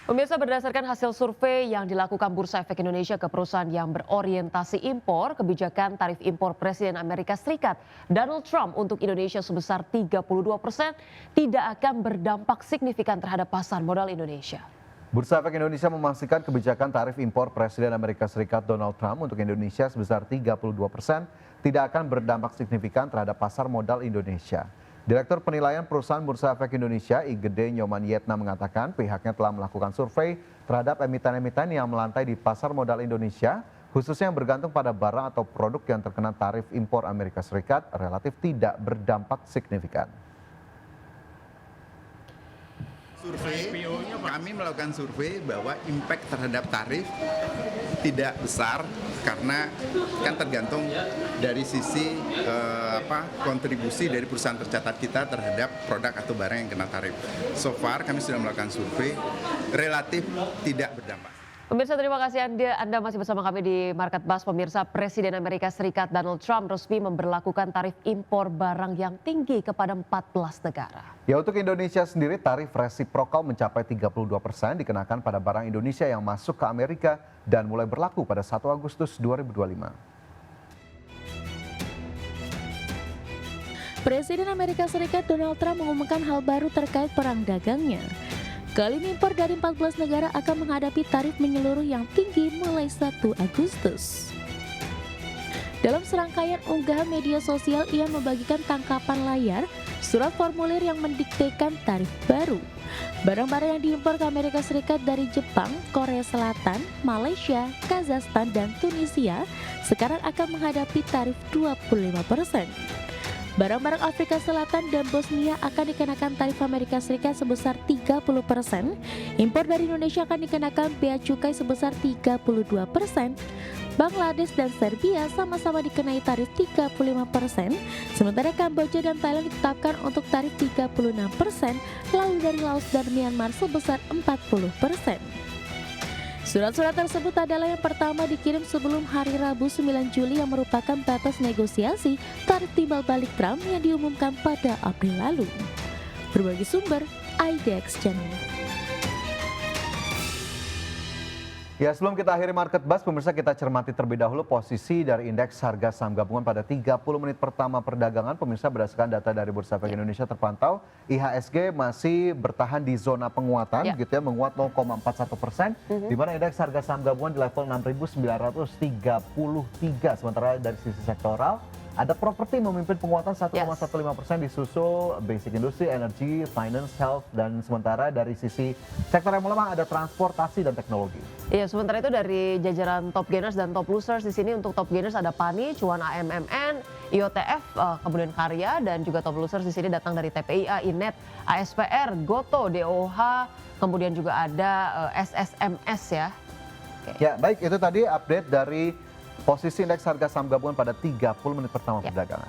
Pemirsa, berdasarkan hasil survei yang dilakukan Bursa Efek Indonesia ke perusahaan yang berorientasi impor, kebijakan tarif impor Presiden Amerika Serikat Donald Trump untuk Indonesia sebesar 32% tidak akan berdampak signifikan terhadap pasar modal Indonesia. Bursa Efek Indonesia memastikan kebijakan tarif impor Presiden Amerika Serikat Donald Trump untuk Indonesia sebesar 32% tidak akan berdampak signifikan terhadap pasar modal Indonesia. Direktur Penilaian Perusahaan Bursa Efek Indonesia, Igede Nyoman Yetna mengatakan pihaknya telah melakukan survei terhadap emiten-emiten yang melantai di pasar modal Indonesia, khususnya yang bergantung pada barang atau produk yang terkena tarif impor Amerika Serikat relatif tidak berdampak signifikan. Kami melakukan survei bahwa impact terhadap tarif tidak besar karena kan tergantung dari sisi kontribusi dari perusahaan tercatat kita terhadap produk atau barang yang kena tarif. So far kami sudah melakukan survei relatif tidak berdampak. Pemirsa, terima kasih Anda masih bersama kami di Market Buzz. Pemirsa, Presiden Amerika Serikat Donald Trump resmi memberlakukan tarif impor barang yang tinggi kepada 14 negara. Ya, untuk Indonesia sendiri tarif resiprokal mencapai 32% dikenakan pada barang Indonesia yang masuk ke Amerika dan mulai berlaku pada 1 Agustus 2025. Presiden Amerika Serikat Donald Trump mengumumkan hal baru terkait perang dagangnya. Kali ini impor dari 14 negara akan menghadapi tarif menyeluruh yang tinggi mulai 1 Agustus. Dalam serangkaian unggahan media sosial, ia membagikan tangkapan layar surat formulir yang mendiktekan tarif baru. Barang-barang yang diimpor ke Amerika Serikat dari Jepang, Korea Selatan, Malaysia, Kazakhstan, dan Tunisia sekarang akan menghadapi tarif 25%. Barang-barang Afrika Selatan dan Bosnia akan dikenakan tarif Amerika Serikat sebesar 30%. Impor dari Indonesia akan dikenakan bea cukai sebesar 32%. Bangladesh dan Serbia sama-sama dikenai tarif 35%. Sementara Kamboja dan Thailand ditetapkan untuk tarif 36%. Lalu dari Laos dan Myanmar sebesar 40%. Surat-surat tersebut adalah yang pertama dikirim sebelum hari Rabu 9 Juli yang merupakan batas negosiasi tarif timbal balik Trump yang diumumkan pada April lalu. Berbagi sumber, IDX Channel. Ya, sebelum kita akhiri Market Buzz, pemirsa, kita cermati terlebih dahulu posisi dari indeks harga saham gabungan pada 30 menit pertama perdagangan. Pemirsa, berdasarkan data dari Bursa Efek Indonesia terpantau, IHSG masih bertahan di zona penguatan, gitu ya, menguat 0,41%, di mana indeks harga saham gabungan di level 6.933. Sementara dari sisi sektoral, ada properti memimpin penguatan 1,15%, disusul basic industry, energy, finance, health, dan sementara dari sisi sektor yang melemah ada transportasi dan teknologi. Iya, sementara itu dari jajaran top gainers dan top losers di sini untuk top gainers ada PANI, Cuan AMMN, IOTF, kemudian Karya, dan juga top losers di sini datang dari TPIA, Inet, ASPR, Goto, DOH, kemudian juga ada SSMS ya. Oke. Ya, baik, itu tadi update dari posisi indeks harga saham gabungan pada 30 menit pertama perdagangan.